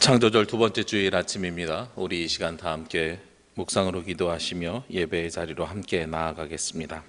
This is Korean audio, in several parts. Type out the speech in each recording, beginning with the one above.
창조절 두 번째 주일 아침입니다. 우리 이 시간 다 함께 묵상으로 기도하시며 예배의 자리로 함께 나아가겠습니다.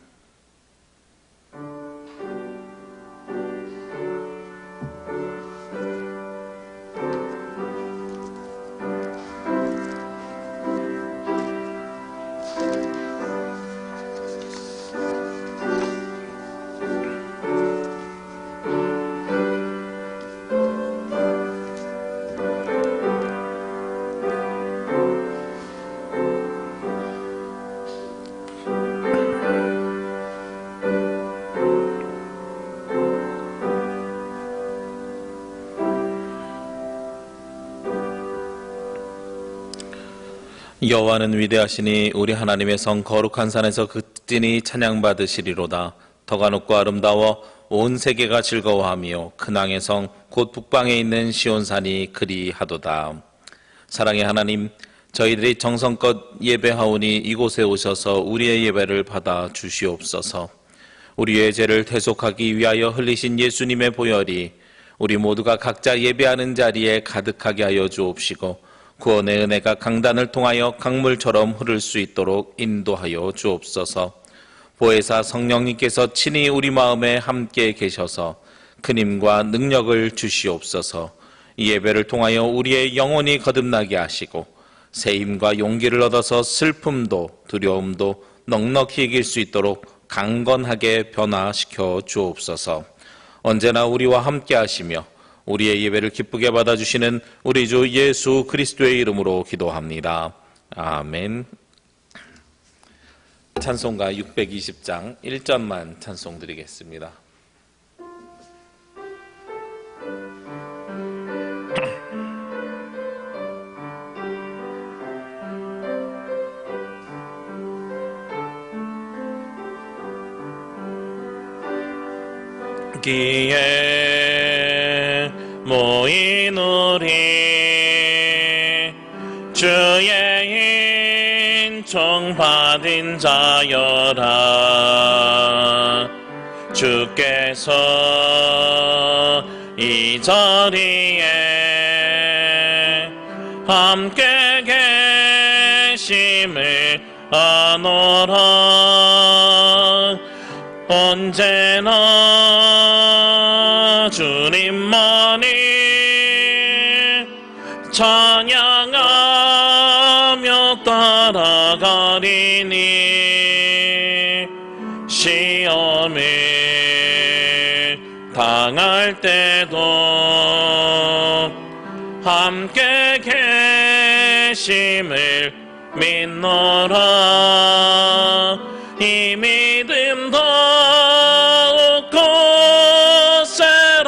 여호와는 위대하시니 우리 하나님의 성 거룩한 산에서 극진히 찬양받으시리로다. 터가 높고 아름다워 온 세계가 즐거워하며 근왕의 성 곧 북방에 있는 시온산이 그리하도다. 사랑의 하나님, 저희들이 정성껏 예배하오니 이곳에 오셔서 우리의 예배를 받아 주시옵소서. 우리의 죄를 대속하기 위하여 흘리신 예수님의 보혈이 우리 모두가 각자 예배하는 자리에 가득하게 하여 주옵시고 구원의 은혜가 강단을 통하여 강물처럼 흐를 수 있도록 인도하여 주옵소서. 보혜사 성령님께서 친히 우리 마음에 함께 계셔서 큰 힘과 능력을 주시옵소서. 이 예배를 통하여 우리의 영혼이 거듭나게 하시고 새 힘과 용기를 얻어서 슬픔도 두려움도 넉넉히 이길 수 있도록 강건하게 변화시켜 주옵소서. 언제나 우리와 함께 하시며 우리의 예배를 기쁘게 받아주시는 우리 주 예수 그리스도의 이름으로 기도합니다. 아멘. 찬송가 620장 1절만 찬송 드리겠습니다. 기에 모인 우리 주의 인총 받은 자여라. 주께서 이 자리에 함께 계심을 아노라. 언제나 주님만이 찬양하며 따라가리니 시험을 당할 때도 함께 계심을 믿노라. 이 믿음 더욱 굳세라.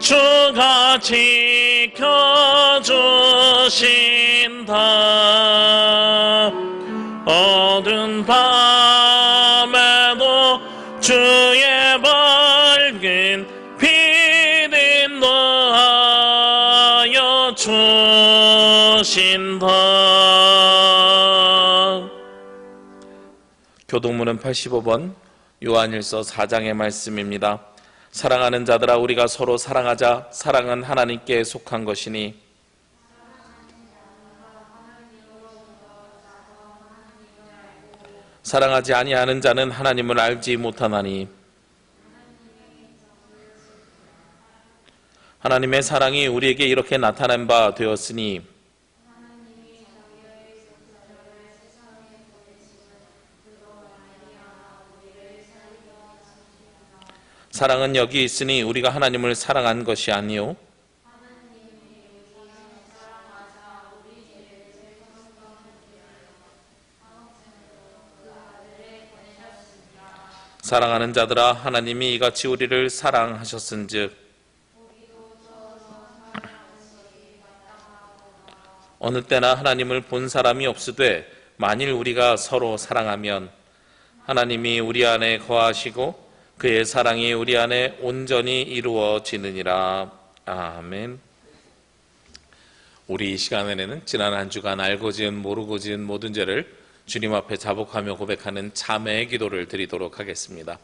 주가 지켜주신다. 어두운 밤에도 주의 밝은 빛 인도하여 주신다. 교동문은 85번 요한일서 4장의 말씀입니다. 사랑하는 자들아, 우리가 서로 사랑하자. 사랑은 하나님께 속한 것이니 사랑하지 아니하는 자는 하나님을 알지 못하나니 하나님의 사랑이 우리에게 이렇게 나타난 바 되었으니 사랑은 여기 있으니 우리가 하나님을 사랑한 것이 아니요 사랑하는 자들아, 하나님이 이같이 우리를 사랑하셨은즉 어느 때나 하나님을 본 사람이 없으되 만일 우리가 서로 사랑하면 하나님이 우리 안에 거하시고 그의 사랑이 우리 안에 온전히 이루어지느니라. 아멘. 우리 이 시간에는 지난 한 주간 알고 지은 모르고 지은 모든 죄를 주님 앞에 자복하며 고백하는 참회의 기도를 드리도록 하겠습니다.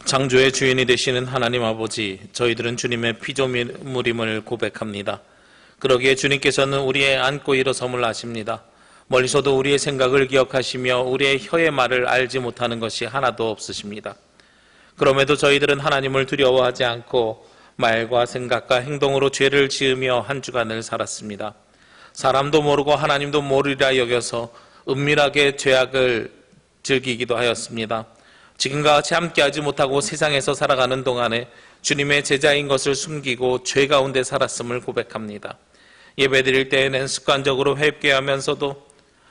창조의 주인이 되시는 하나님 아버지, 저희들은 주님의 피조물임을 고백합니다. 그러기에 주님께서는 우리의 앉고 일어섬을 아십니다. 멀리서도 우리의 생각을 기억하시며 우리의 혀의 말을 알지 못하는 것이 하나도 없으십니다. 그럼에도 저희들은 하나님을 두려워하지 않고 말과 생각과 행동으로 죄를 지으며 한 주간을 살았습니다. 사람도 모르고 하나님도 모르리라 여겨서 은밀하게 죄악을 즐기기도 하였습니다. 지금과 같이 함께하지 못하고 세상에서 살아가는 동안에 주님의 제자인 것을 숨기고 죄 가운데 살았음을 고백합니다. 예배드릴 때에는 습관적으로 회개하면서도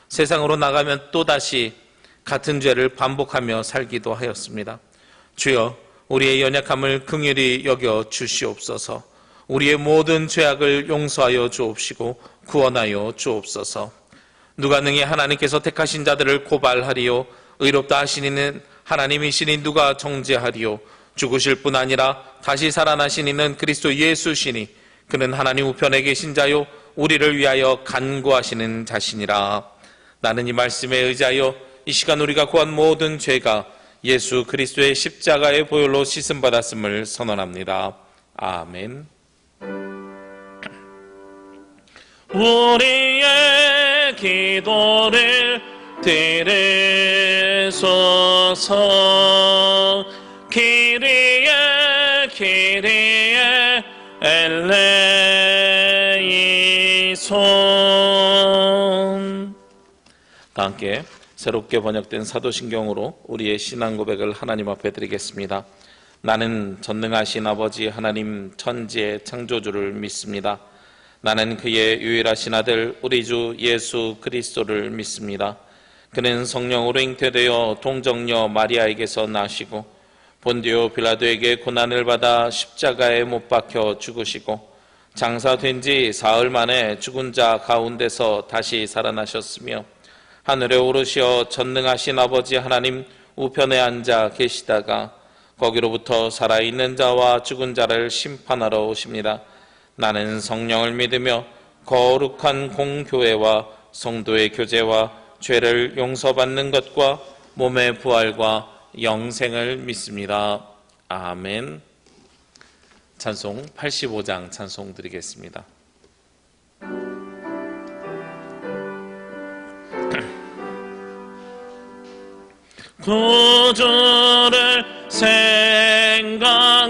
세상으로 나가면 또다시 같은 죄를 반복하며 살기도 하였습니다. 주여, 우리의 연약함을 긍휼히 여겨 주시옵소서. 우리의 모든 죄악을 용서하여 주옵시고 구원하여 주옵소서. 누가 능히 하나님께서 택하신 자들을 고발하리요? 의롭다 하시니는 하나님이시니 누가 정죄하리요? 죽으실 뿐 아니라 다시 살아나신 이는 그리스도 예수시니 그는 하나님 우편에 계신 자요 우리를 위하여 간구하시는 자시니라. 나는 이 말씀에 의지하여 이 시간 우리가 구한 모든 죄가 예수 그리스도의 십자가의 보혈로 씻음받았음을 선언합니다. 아멘. 우리의 기도를 들으소서. 키리에 키리에 엘레이손. 다 함께 새롭게 번역된 사도신경으로 우리의 신앙 고백을 하나님 앞에 드리겠습니다. 나는 전능하신 아버지 하나님 천지의 창조주를 믿습니다. 나는 그의 유일하신 아들 우리 주 예수 그리스도를 믿습니다. 그는 성령으로 잉태되어 동정녀 마리아에게서 나시고 본디오 빌라도에게 고난을 받아 십자가에 못 박혀 죽으시고 장사된 지 사흘 만에 죽은 자 가운데서 다시 살아나셨으며 하늘에 오르시어 전능하신 아버지 하나님 우편에 앉아 계시다가 거기로부터 살아있는 자와 죽은 자를 심판하러 오십니다. 나는 성령을 믿으며 거룩한 공교회와 성도의 교제와 죄를 용서받는 것과 몸의 부활과 영생을 믿습니다. 아멘. 찬송 85장 찬송 드리겠습니다. 구주를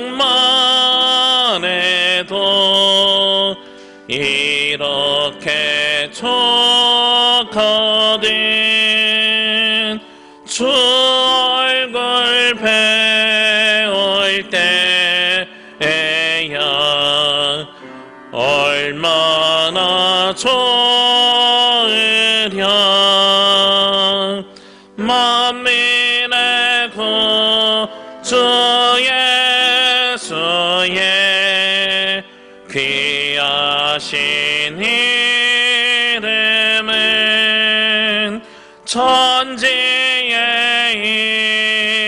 생각만 해도 이렇게 좋거든. 주 얼굴 배울 때에야 얼마나 좋으랴. 만민의 구주 예수의 귀하신 이름은 천지에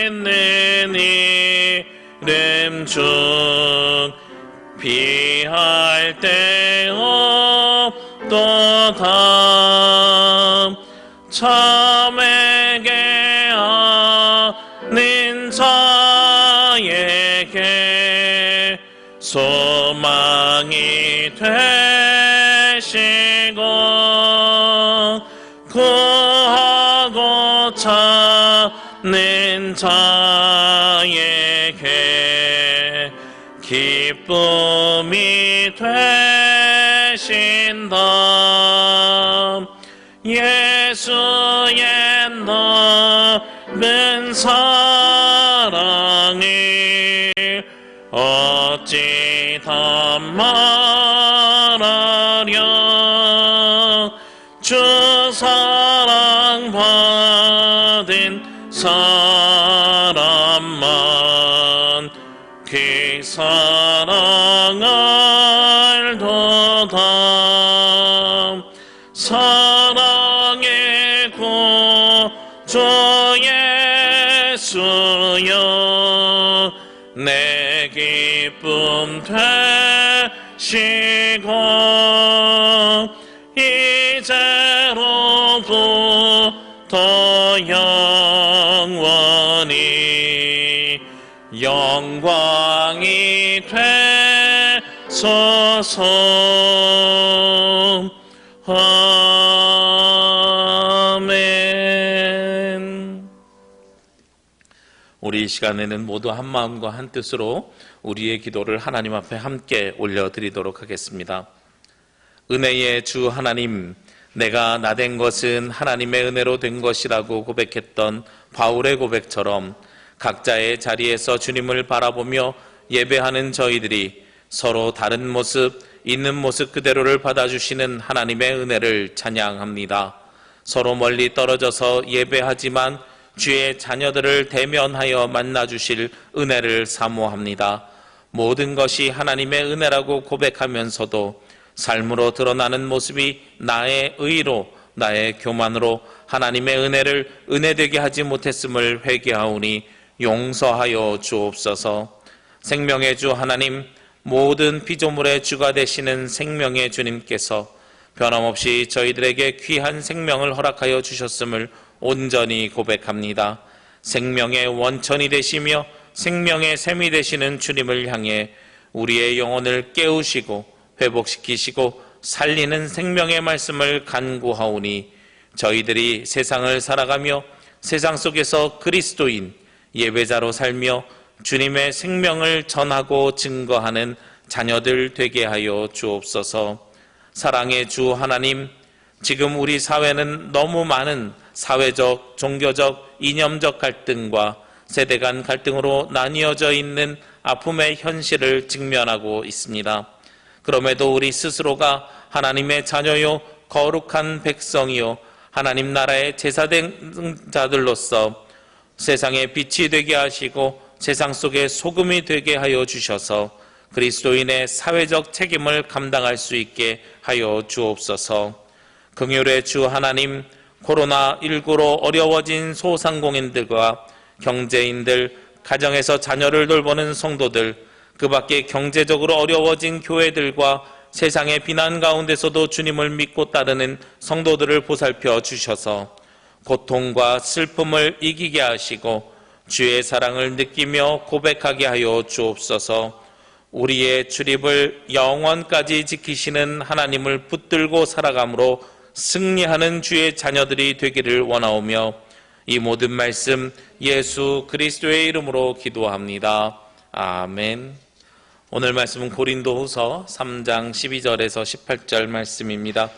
있는 이름 중 비할 데 없도다. 참에게 아는 자에게 소망이 되시고 구하고 찾는 자에게 기쁨이 되신다. 예수의 넓은 사랑을 어찌 다 말하랴. 주 사랑 받은 사람만 그 사랑 알도다. 사랑의 구주 예수여 내 기쁨 되시고 이제로부터 영원히 영광이 되소서. 아멘. 우리 이 시간에는 모두 한 마음과 한 뜻으로 우리의 기도를 하나님 앞에 함께 올려드리도록 하겠습니다. 은혜의 주 하나님, 내가 나된 것은 하나님의 은혜로 된 것이라고 고백했던 바울의 고백처럼 각자의 자리에서 주님을 바라보며 예배하는 저희들이 서로 다른 모습, 있는 모습 그대로를 받아주시는 하나님의 은혜를 찬양합니다. 서로 멀리 떨어져서 예배하지만 주의 자녀들을 대면하여 만나주실 은혜를 사모합니다. 모든 것이 하나님의 은혜라고 고백하면서도 삶으로 드러나는 모습이 나의 의로, 나의 교만으로 하나님의 은혜를 은혜되게 하지 못했음을 회개하오니 용서하여 주옵소서. 생명의 주 하나님, 모든 피조물의 주가 되시는 생명의 주님께서 변함없이 저희들에게 귀한 생명을 허락하여 주셨음을 온전히 고백합니다. 생명의 원천이 되시며 생명의 샘이 되시는 주님을 향해 우리의 영혼을 깨우시고 회복시키시고 살리는 생명의 말씀을 간구하오니 저희들이 세상을 살아가며 세상 속에서 그리스도인 예배자로 살며 주님의 생명을 전하고 증거하는 자녀들 되게 하여 주옵소서. 사랑의 주 하나님, 지금 우리 사회는 너무 많은 사회적, 종교적, 이념적 갈등과 세대 간 갈등으로 나뉘어져 있는 아픔의 현실을 직면하고 있습니다. 그럼에도 우리 스스로가 하나님의 자녀요 거룩한 백성이요 하나님 나라의 제사된 자들로서 세상의 빛이 되게 하시고 세상 속의 소금이 되게 하여 주셔서 그리스도인의 사회적 책임을 감당할 수 있게 하여 주옵소서. 긍휼의 주 하나님, 코로나19로 어려워진 소상공인들과 경제인들, 가정에서 자녀를 돌보는 성도들, 그 밖에 경제적으로 어려워진 교회들과 세상의 비난 가운데서도 주님을 믿고 따르는 성도들을 보살펴 주셔서 고통과 슬픔을 이기게 하시고 주의 사랑을 느끼며 고백하게 하여 주옵소서. 우리의 출입을 영원까지 지키시는 하나님을 붙들고 살아감으로 승리하는 주의 자녀들이 되기를 원하오며 이 모든 말씀 예수 그리스도의 이름으로 기도합니다. 아멘. 오늘 말씀은 고린도후서 3장 12절에서 18절 말씀입니다.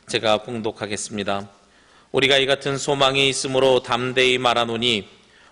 제가 봉독하겠습니다. 우리가 이 같은 소망이 있으므로 담대히 말하노니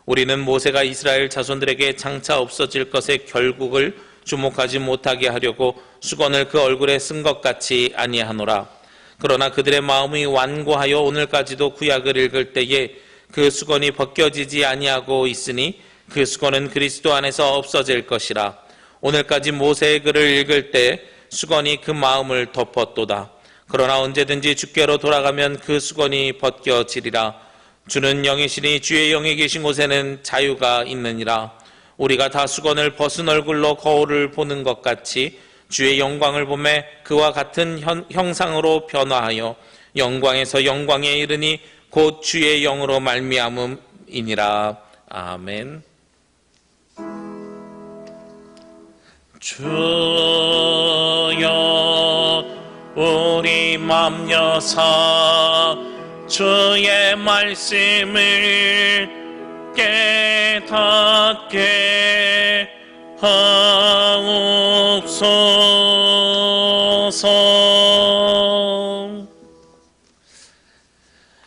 우리는 모세가 이스라엘 자손들에게 장차 없어질 것의 결국을 주목하지 못하게 하려고 수건을 그 얼굴에 쓴 것 같이 아니하노라. 그러나 그들의 마음이 완고하여 오늘까지도 구약을 읽을 때에 그 수건이 벗겨지지 아니하고 있으니 그 수건은 그리스도 안에서 없어질 것이라. 오늘까지 모세의 글을 읽을 때 수건이 그 마음을 덮었도다. 그러나 언제든지 주께로 돌아가면 그 수건이 벗겨지리라. 주는 영이시니 주의 영이 계신 곳에는 자유가 있느니라. 우리가 다 수건을 벗은 얼굴로 거울을 보는 것 같이 주의 영광을 보매 그와 같은 형상으로 변화하여 영광에서 영광에 이르니 곧 주의 영으로 말미암음이니라. 아멘. 주여 우리 맘 여사 주의 말씀을 깨닫게 하옵소서.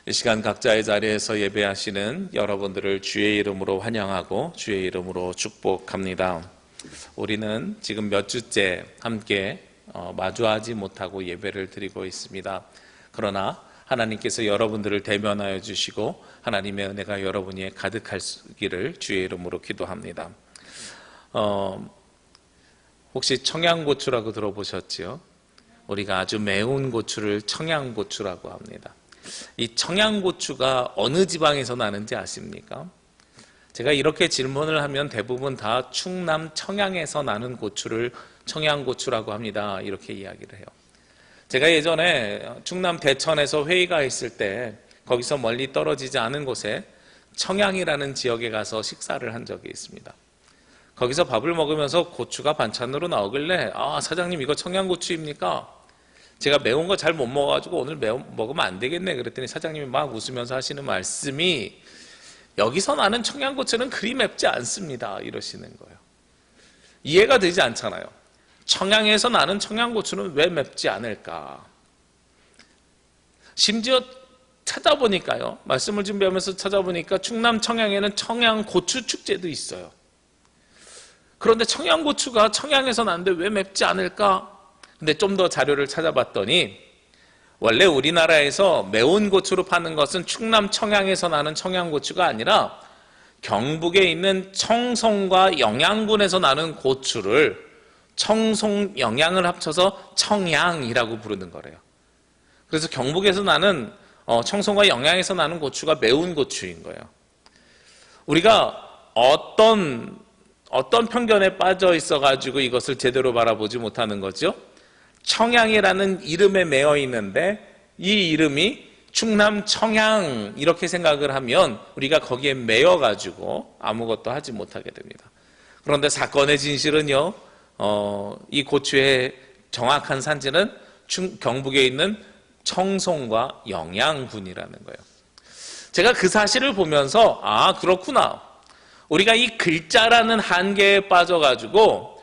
이 시간 각자의 자리에서 예배하시는 여러분들을 주의 이름으로 환영하고 주의 이름으로 축복합니다. 우리는 지금 몇 주째 함께 마주하지 못하고 예배를 드리고 있습니다. 그러나 하나님께서 여러분들을 대면하여 주시고 하나님의 은혜가 여러분이 가득하기를 주의 이름으로 기도합니다. 혹시 청양고추라고 들어보셨지요? 우리가 아주 매운 고추를 청양고추라고 합니다. 이 청양고추가 어느 지방에서 나는지 아십니까? 제가 이렇게 질문을 하면 대부분 다 충남 청양에서 나는 고추를 청양고추라고 합니다. 이렇게 이야기를 해요. 제가 예전에 충남 대천에서 회의가 있을 때 거기서 멀리 떨어지지 않은 곳에 청양이라는 지역에 가서 식사를 한 적이 있습니다. 거기서 밥을 먹으면서 고추가 반찬으로 나오길래 아 사장님 이거 청양고추입니까? 제가 매운 거 잘 못 먹어가지고 오늘 먹으면 안 되겠네 그랬더니 사장님이 막 웃으면서 하시는 말씀이 여기서 나는 청양고추는 그리 맵지 않습니다 이러시는 거예요. 이해가 되지 않잖아요. 청양에서 나는 청양고추는 왜 맵지 않을까? 심지어 찾아보니까요, 말씀을 준비하면서 찾아보니까 충남 청양에는 청양고추 축제도 있어요. 그런데 청양고추가 청양에서 나는데 왜 맵지 않을까? 근데 좀 더 자료를 찾아봤더니 원래 우리나라에서 매운 고추로 파는 것은 충남 청양에서 나는 청양고추가 아니라 경북에 있는 청송과 영양군에서 나는 고추를 청송, 영양을 합쳐서 청양이라고 부르는 거래요. 그래서 경북에서 나는 청송과 영양에서 나는 고추가 매운 고추인 거예요. 우리가 어떤 편견에 빠져 있어가지고 이것을 제대로 바라보지 못하는 거죠. 청양이라는 이름에 매여 있는데 이 이름이 충남 청양 이렇게 생각을 하면 우리가 거기에 매여가지고 아무것도 하지 못하게 됩니다. 그런데 사건의 진실은요, 이 고추의 정확한 산지는 경북에 있는 청송과 영양군이라는 거예요. 제가 그 사실을 보면서 아 그렇구나. 우리가 이 글자라는 한계에 빠져가지고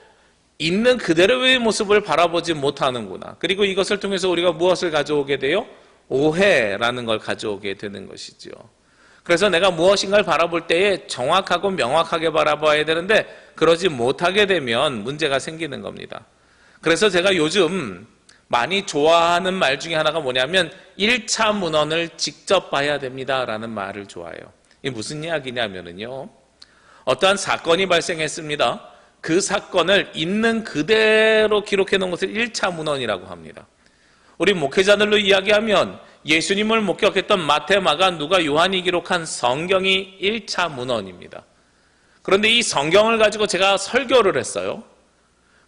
있는 그대로의 모습을 바라보지 못하는구나. 그리고 이것을 통해서 우리가 무엇을 가져오게 돼요? 오해라는 걸 가져오게 되는 것이죠. 그래서 내가 무엇인가를 바라볼 때에 정확하고 명확하게 바라봐야 되는데 그러지 못하게 되면 문제가 생기는 겁니다. 그래서 제가 요즘 많이 좋아하는 말 중에 하나가 뭐냐면 1차 문헌을 직접 봐야 됩니다라는 말을 좋아해요. 이게 무슨 이야기냐면요, 어떠한 사건이 발생했습니다. 그 사건을 있는 그대로 기록해 놓은 것을 1차 문헌이라고 합니다. 우리 목회자들로 이야기하면 예수님을 목격했던 마태, 마가, 누가, 요한이 기록한 성경이 1차 문헌입니다. 그런데 이 성경을 가지고 제가 설교를 했어요.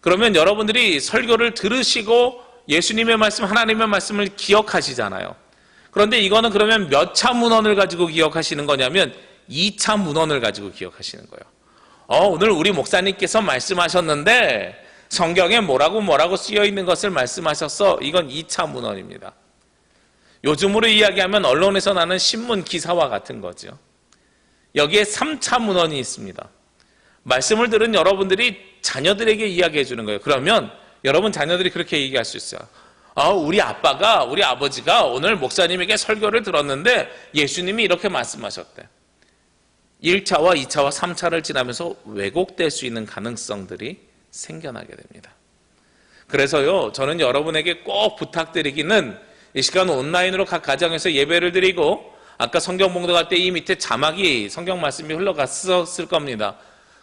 그러면 여러분들이 설교를 들으시고 예수님의 말씀, 하나님의 말씀을 기억하시잖아요. 그런데 이거는 그러면 몇 차 문헌을 가지고 기억하시는 거냐면 2차 문헌을 가지고 기억하시는 거예요. 오늘 우리 목사님께서 말씀하셨는데 성경에 뭐라고 쓰여 있는 것을 말씀하셨어. 이건 2차 문헌입니다. 요즘으로 이야기하면 언론에서 나는 신문 기사와 같은 거죠. 여기에 3차 문헌이 있습니다. 말씀을 들은 여러분들이 자녀들에게 이야기해 주는 거예요. 그러면 여러분 자녀들이 그렇게 얘기할 수 있어요. 우리 아빠가, 우리 아버지가 오늘 목사님에게 설교를 들었는데 예수님이 이렇게 말씀하셨대. 1차와 2차와 3차를 지나면서 왜곡될 수 있는 가능성들이 생겨나게 됩니다. 그래서요, 저는 여러분에게 꼭 부탁드리기는 이 시간 온라인으로 각 가정에서 예배를 드리고 아까 성경 봉독할 때 이 밑에 자막이 성경 말씀이 흘러갔었을 겁니다.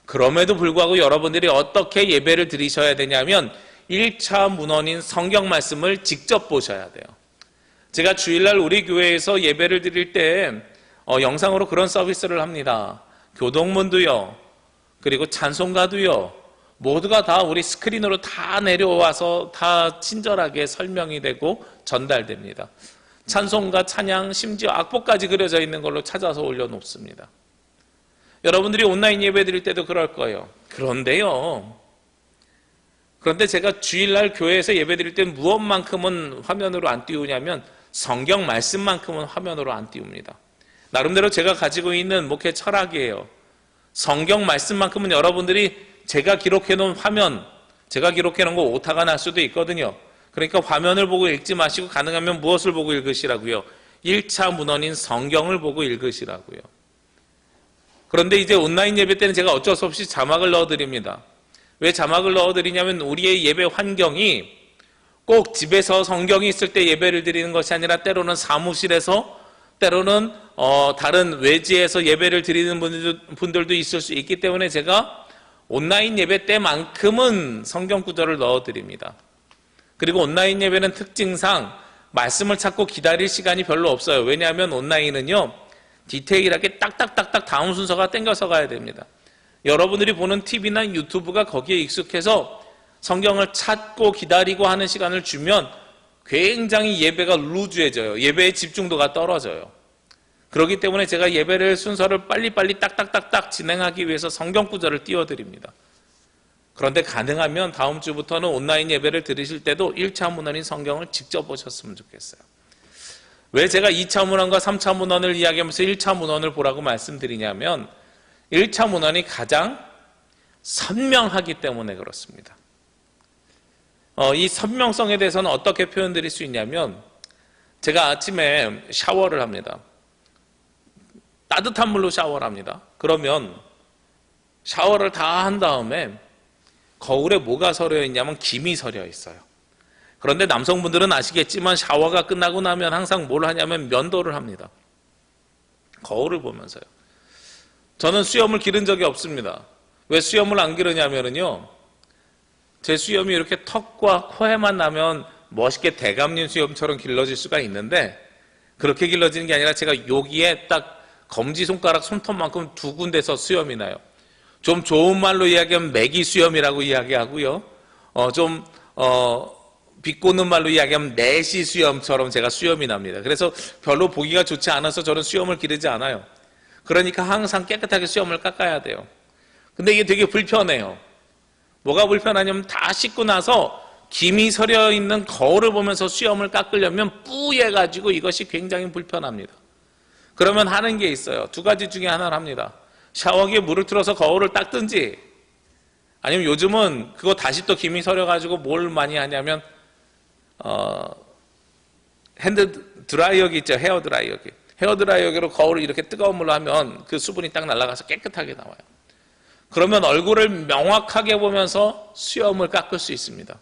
그럼에도 불구하고 여러분들이 어떻게 예배를 드리셔야 되냐면 1차 문헌인 성경 말씀을 직접 보셔야 돼요. 제가 주일날 우리 교회에서 예배를 드릴 때 영상으로 그런 서비스를 합니다. 교동문도요, 그리고 찬송가도요, 모두가 다 우리 스크린으로 다 내려와서 다 친절하게 설명이 되고 전달됩니다. 찬송가, 찬양, 심지어 악보까지 그려져 있는 걸로 찾아서 올려놓습니다. 여러분들이 온라인 예배 드릴 때도 그럴 거예요. 그런데 제가 주일날 교회에서 예배 드릴 때 무엇만큼은 화면으로 안 띄우냐면 성경 말씀만큼은 화면으로 안 띄웁니다. 나름대로 제가 가지고 있는 목회 철학이에요. 성경 말씀만큼은 여러분들이 제가 기록해 놓은 화면, 제가 기록해 놓은 거 오타가 날 수도 있거든요. 그러니까 화면을 보고 읽지 마시고 가능하면 무엇을 보고 읽으시라고요? 1차 문헌인 성경을 보고 읽으시라고요. 그런데 이제 온라인 예배 때는 제가 어쩔 수 없이 자막을 넣어드립니다. 왜 자막을 넣어드리냐면 우리의 예배 환경이 꼭 집에서 성경이 있을 때 예배를 드리는 것이 아니라 때로는 사무실에서, 때로는 다른 외지에서 예배를 드리는 분들도 있을 수 있기 때문에 제가 온라인 예배 때만큼은 성경 구절을 넣어드립니다. 그리고 온라인 예배는 특징상 말씀을 찾고 기다릴 시간이 별로 없어요. 왜냐하면 온라인은요, 디테일하게 딱딱딱딱 다음 순서가 땡겨서 가야 됩니다. 여러분들이 보는 TV나 유튜브가 거기에 익숙해서 성경을 찾고 기다리고 하는 시간을 주면 굉장히 예배가 루즈해져요. 예배의 집중도가 떨어져요. 그렇기 때문에 제가 예배를 순서를 빨리빨리 딱딱딱딱 진행하기 위해서 성경 구절을 띄워드립니다. 그런데 가능하면 다음 주부터는 온라인 예배를 들으실 때도 1차 문헌인 성경을 직접 보셨으면 좋겠어요. 왜 제가 2차 문헌과 3차 문헌을 이야기하면서 1차 문헌을 보라고 말씀드리냐면 1차 문헌이 가장 선명하기 때문에 그렇습니다. 이 선명성에 대해서는 어떻게 표현드릴 수 있냐면 제가 아침에 샤워를 합니다. 따뜻한 물로 샤워를 합니다. 그러면 샤워를 다 한 다음에 거울에 뭐가 서려 있냐면 김이 서려 있어요. 그런데 남성분들은 아시겠지만 샤워가 끝나고 나면 항상 뭘 하냐면 면도를 합니다. 거울을 보면서요. 저는 수염을 기른 적이 없습니다. 왜 수염을 안 기르냐면요, 제 수염이 이렇게 턱과 코에만 나면 멋있게 대감님 수염처럼 길러질 수가 있는데 그렇게 길러지는 게 아니라 제가 여기에 딱 검지손가락 손톱만큼 두 군데서 수염이 나요. 좀 좋은 말로 이야기하면 매기 수염이라고 이야기하고요. 비꼬는 말로 이야기하면 내시 수염처럼 제가 수염이 납니다. 그래서 별로 보기가 좋지 않아서 저는 수염을 기르지 않아요. 그러니까 항상 깨끗하게 수염을 깎아야 돼요. 근데 이게 되게 불편해요. 뭐가 불편하냐면 다 씻고 나서 김이 서려 있는 거울을 보면서 수염을 깎으려면 뿌얘가지고 이것이 굉장히 불편합니다. 그러면 하는 게 있어요. 두 가지 중에 하나를 합니다. 샤워기에 물을 틀어서 거울을 닦든지, 아니면 요즘은 그거 다시 또 김이 서려가지고 뭘 많이 하냐면 핸드 드라이어기 있죠. 헤어 드라이어기. 헤어 드라이어기로 거울을 이렇게 뜨거운 물로 하면 그 수분이 딱 날아가서 깨끗하게 나와요. 그러면 얼굴을 명확하게 보면서 수염을 깎을 수 있습니다.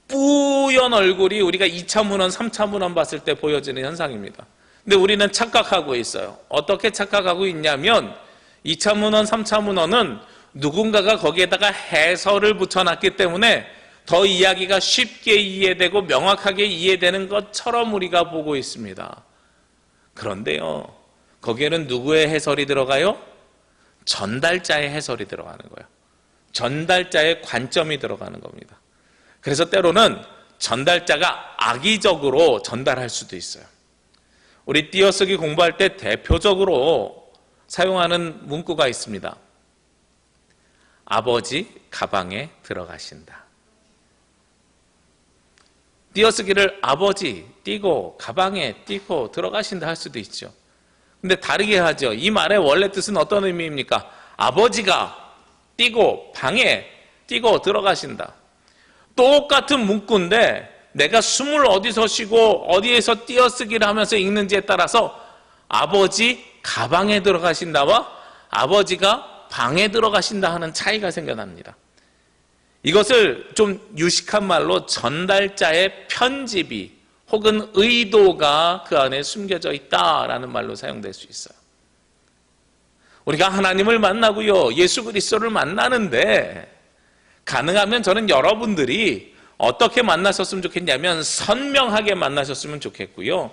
뿌연 얼굴이 우리가 2차 문헌, 3차 문헌 봤을 때 보여지는 현상입니다. 근데 우리는 착각하고 있어요. 어떻게 착각하고 있냐면 2차 문헌, 3차 문헌은 누군가가 거기에다가 해설을 붙여놨기 때문에 더 이야기가 쉽게 이해되고 명확하게 이해되는 것처럼 우리가 보고 있습니다. 그런데요, 거기에는 누구의 해설이 들어가요? 전달자의 해설이 들어가는 거예요. 전달자의 관점이 들어가는 겁니다. 그래서 때로는 전달자가 악의적으로 전달할 수도 있어요. 우리 띄어쓰기 공부할 때 대표적으로 사용하는 문구가 있습니다. 아버지 가방에 들어가신다. 띄어쓰기를 아버지 띄고 가방에 띄고 들어가신다 할 수도 있죠. 근데 다르게 하죠. 이 말의 원래 뜻은 어떤 의미입니까? 아버지가 띄고 방에 띄고 들어가신다. 똑같은 문구인데 내가 숨을 어디서 쉬고 어디에서 띄어쓰기를 하면서 읽는지에 따라서 아버지 가방에 들어가신다와 아버지가 방에 들어가신다 하는 차이가 생겨납니다. 이것을 좀 유식한 말로 전달자의 편집이 혹은 의도가 그 안에 숨겨져 있다라는 말로 사용될 수 있어요. 우리가 하나님을 만나고요, 예수 그리스도를 만나는데 가능하면 저는 여러분들이 어떻게 만나셨으면 좋겠냐면 선명하게 만나셨으면 좋겠고요,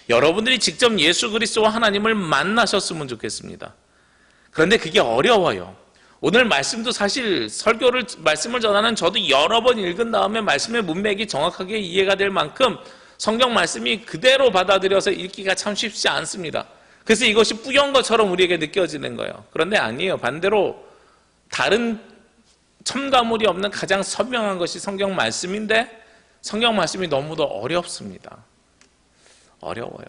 여러분들이 직접 예수 그리스도와 하나님을 만나셨으면 좋겠습니다. 그런데 그게 어려워요. 오늘 말씀도 사실 말씀을 전하는 저도 여러 번 읽은 다음에 말씀의 문맥이 정확하게 이해가 될 만큼 성경 말씀이 그대로 받아들여서 읽기가 참 쉽지 않습니다. 그래서 이것이 뿌연 것처럼 우리에게 느껴지는 거예요. 그런데 아니에요. 반대로 다른 첨가물이 없는 가장 선명한 것이 성경 말씀인데 성경 말씀이 너무도 어렵습니다. 어려워요.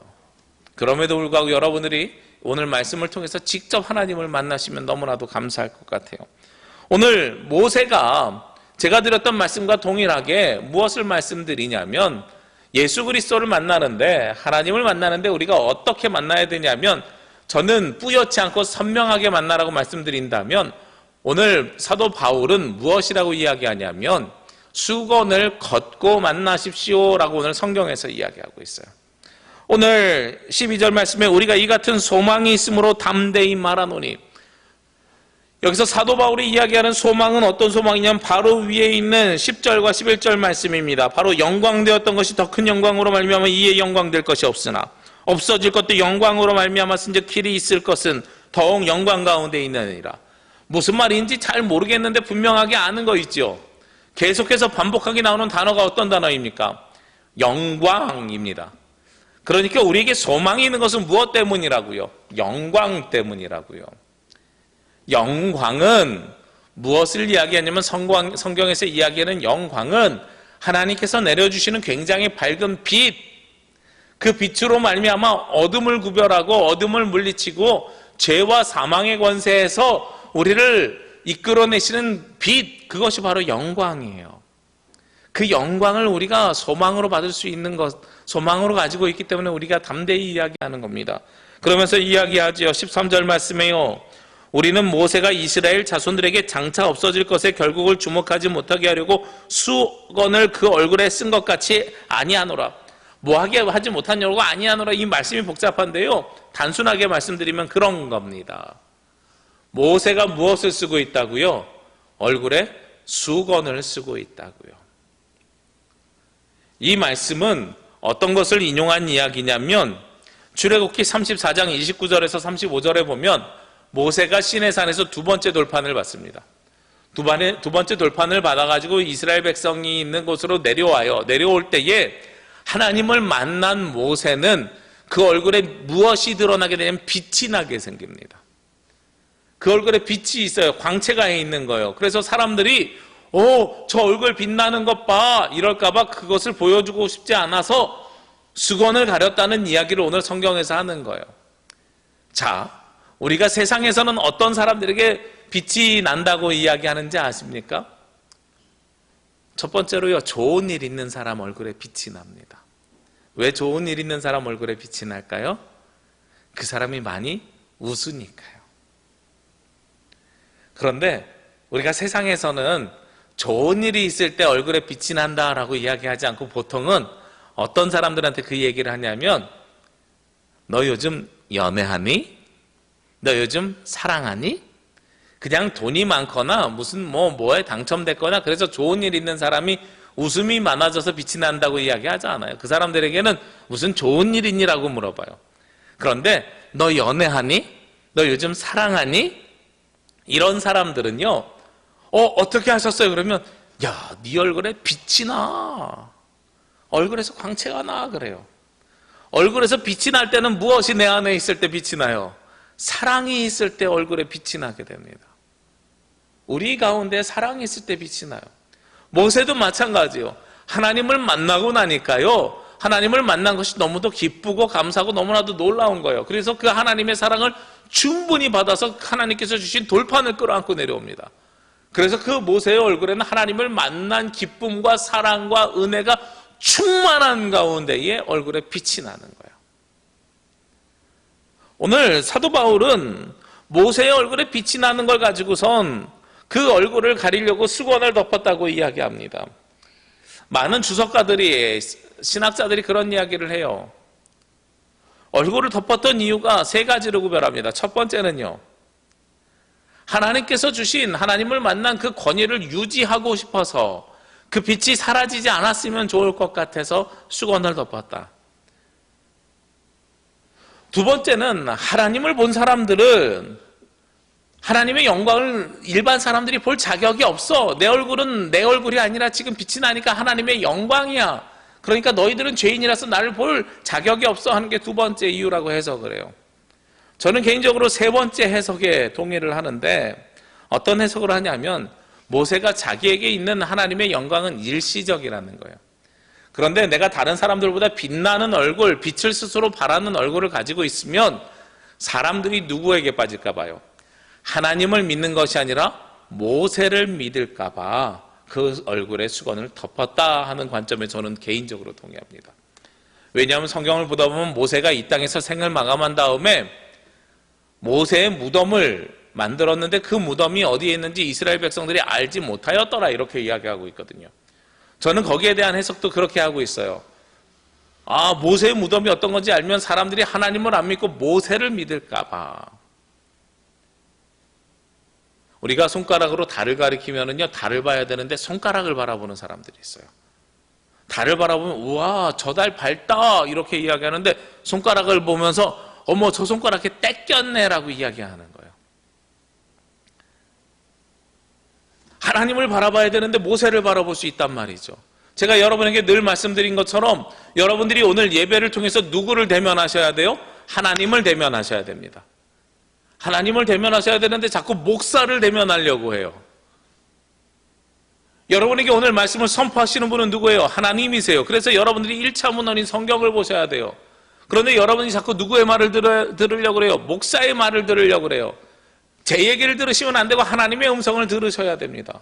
그럼에도 불구하고 여러분들이 오늘 말씀을 통해서 직접 하나님을 만나시면 너무나도 감사할 것 같아요. 오늘 모세가 제가 드렸던 말씀과 동일하게 무엇을 말씀드리냐면 예수 그리스도를 만나는데, 하나님을 만나는데 우리가 어떻게 만나야 되냐면, 저는 뿌옇지 않고 선명하게 만나라고 말씀드린다면 오늘 사도 바울은 무엇이라고 이야기하냐면 수건을 걷고 만나십시오라고 오늘 성경에서 이야기하고 있어요. 오늘 12절 말씀에 우리가 이 같은 소망이 있으므로 담대히 말하노니, 여기서 사도 바울이 이야기하는 소망은 어떤 소망이냐면 바로 위에 있는 10절과 11절 말씀입니다. 바로 영광되었던 것이 더 큰 영광으로 말미암아 이에 영광될 것이 없으나 없어질 것도 영광으로 말미암았은즉 길이 있을 것은 더욱 영광 가운데 있느니라. 무슨 말인지 잘 모르겠는데 분명하게 아는 거 있죠. 계속해서 반복하게 나오는 단어가 어떤 단어입니까? 영광입니다. 그러니까 우리에게 소망이 있는 것은 무엇 때문이라고요? 영광 때문이라고요. 영광은 무엇을 이야기하냐면 성경에서 이야기하는 영광은 하나님께서 내려주시는 굉장히 밝은 빛, 그 빛으로 말미암아 어둠을 구별하고 어둠을 물리치고 죄와 사망의 권세에서 우리를 이끌어내시는 빛, 그것이 바로 영광이에요. 그 영광을 우리가 소망으로 받을 수 있는 것, 소망으로 가지고 있기 때문에 우리가 담대히 이야기하는 겁니다. 그러면서 이야기하지요. 13절 말씀에요. 우리는 모세가 이스라엘 자손들에게 장차 없어질 것에 결국을 주목하지 못하게 하려고 수건을 그 얼굴에 쓴 것 같이 아니하노라. 뭐하게 하지 못하냐고 아니하노라. 이 말씀이 복잡한데요, 단순하게 말씀드리면 그런 겁니다. 모세가 무엇을 쓰고 있다고요? 얼굴에 수건을 쓰고 있다고요. 이 말씀은 어떤 것을 인용한 이야기냐면 출애굽기 34장 29절에서 35절에 보면 모세가 시내산에서 두 번째 돌판을 받습니다. 두 번째 돌판을 받아가지고 이스라엘 백성이 있는 곳으로 내려와요. 내려올 때에 하나님을 만난 모세는 그 얼굴에 무엇이 드러나게 되냐면 빛이 나게 생깁니다. 그 얼굴에 빛이 있어요. 광채가 있는 거예요. 그래서 사람들이 저 얼굴 빛나는 것 봐, 이럴까봐 그것을 보여주고 싶지 않아서 수건을 가렸다는 이야기를 오늘 성경에서 하는 거예요. 자, 우리가 세상에서는 어떤 사람들에게 빛이 난다고 이야기하는지 아십니까? 첫 번째로요, 좋은 일 있는 사람 얼굴에 빛이 납니다. 왜 좋은 일 있는 사람 얼굴에 빛이 날까요? 그 사람이 많이 웃으니까요. 그런데 우리가 세상에서는 좋은 일이 있을 때 얼굴에 빛이 난다라고 이야기하지 않고 보통은 어떤 사람들한테 그 얘기를 하냐면 너 요즘 연애하니? 너 요즘 사랑하니? 그냥 돈이 많거나 무슨 뭐에 당첨됐거나 그래서 좋은 일 있는 사람이 웃음이 많아져서 빛이 난다고 이야기하지 않아요. 그 사람들에게는 무슨 좋은 일 있니라고 물어봐요. 그런데 너 연애하니? 너 요즘 사랑하니? 이런 사람들은요, 어떻게 하셨어요? 그러면 야, 네 얼굴에 빛이 나, 얼굴에서 광채가 나, 그래요. 얼굴에서 빛이 날 때는 무엇이 내 안에 있을 때 빛이 나요? 사랑이 있을 때 얼굴에 빛이 나게 됩니다. 우리 가운데 사랑이 있을 때 빛이 나요. 모세도 마찬가지요. 하나님을 만나고 나니까요, 하나님을 만난 것이 너무도 기쁘고 감사하고 너무나도 놀라운 거예요. 그래서 그 하나님의 사랑을 충분히 받아서 하나님께서 주신 돌판을 끌어안고 내려옵니다. 그래서 그 모세의 얼굴에는 하나님을 만난 기쁨과 사랑과 은혜가 충만한 가운데에 얼굴에 빛이 나는 거예요. 오늘 사도 바울은 모세의 얼굴에 빛이 나는 걸 가지고선 그 얼굴을 가리려고 수건을 덮었다고 이야기합니다. 많은 주석가들이, 신학자들이 그런 이야기를 해요. 얼굴을 덮었던 이유가 세 가지로 구별합니다. 첫 번째는요, 하나님께서 주신, 하나님을 만난 그 권위를 유지하고 싶어서 그 빛이 사라지지 않았으면 좋을 것 같아서 수건을 덮었다. 두 번째는 하나님을 본 사람들은 하나님의 영광을 일반 사람들이 볼 자격이 없어. 내 얼굴은 내 얼굴이 아니라 지금 빛이 나니까 하나님의 영광이야. 그러니까 너희들은 죄인이라서 나를 볼 자격이 없어 하는 게 두 번째 이유라고 해석을 해요. 저는 개인적으로 세 번째 해석에 동의를 하는데, 어떤 해석을 하냐면 모세가 자기에게 있는 하나님의 영광은 일시적이라는 거예요. 그런데 내가 다른 사람들보다 빛나는 얼굴, 빛을 스스로 발하는 얼굴을 가지고 있으면 사람들이 누구에게 빠질까 봐요? 하나님을 믿는 것이 아니라 모세를 믿을까 봐 그 얼굴에 수건을 덮었다 하는 관점에 저는 개인적으로 동의합니다. 왜냐하면 성경을 보다 보면 모세가 이 땅에서 생을 마감한 다음에 모세의 무덤을 만들었는데 그 무덤이 어디에 있는지 이스라엘 백성들이 알지 못하였더라, 이렇게 이야기하고 있거든요. 저는 거기에 대한 해석도 그렇게 하고 있어요. 모세의 무덤이 어떤 건지 알면 사람들이 하나님을 안 믿고 모세를 믿을까 봐. 우리가 손가락으로 달을 가리키면은요, 달을 봐야 되는데 손가락을 바라보는 사람들이 있어요. 달을 바라보면 우와, 저 달 밝다 이렇게 이야기하는데 손가락을 보면서 어머, 저 손가락에 때 꼈네라고 이야기하는 거예요. 하나님을 바라봐야 되는데 모세를 바라볼 수 있단 말이죠. 제가 여러분에게 늘 말씀드린 것처럼 여러분들이 오늘 예배를 통해서 누구를 대면하셔야 돼요? 하나님을 대면하셔야 됩니다. 하나님을 대면하셔야 되는데 자꾸 목사를 대면하려고 해요. 여러분에게 오늘 말씀을 선포하시는 분은 누구예요? 하나님이세요. 그래서 여러분들이 1차 문헌인 성경을 보셔야 돼요. 그런데 여러분이 자꾸 누구의 말을 들으려고 그래요? 목사의 말을 들으려고 그래요. 제 얘기를 들으시면 안 되고 하나님의 음성을 들으셔야 됩니다.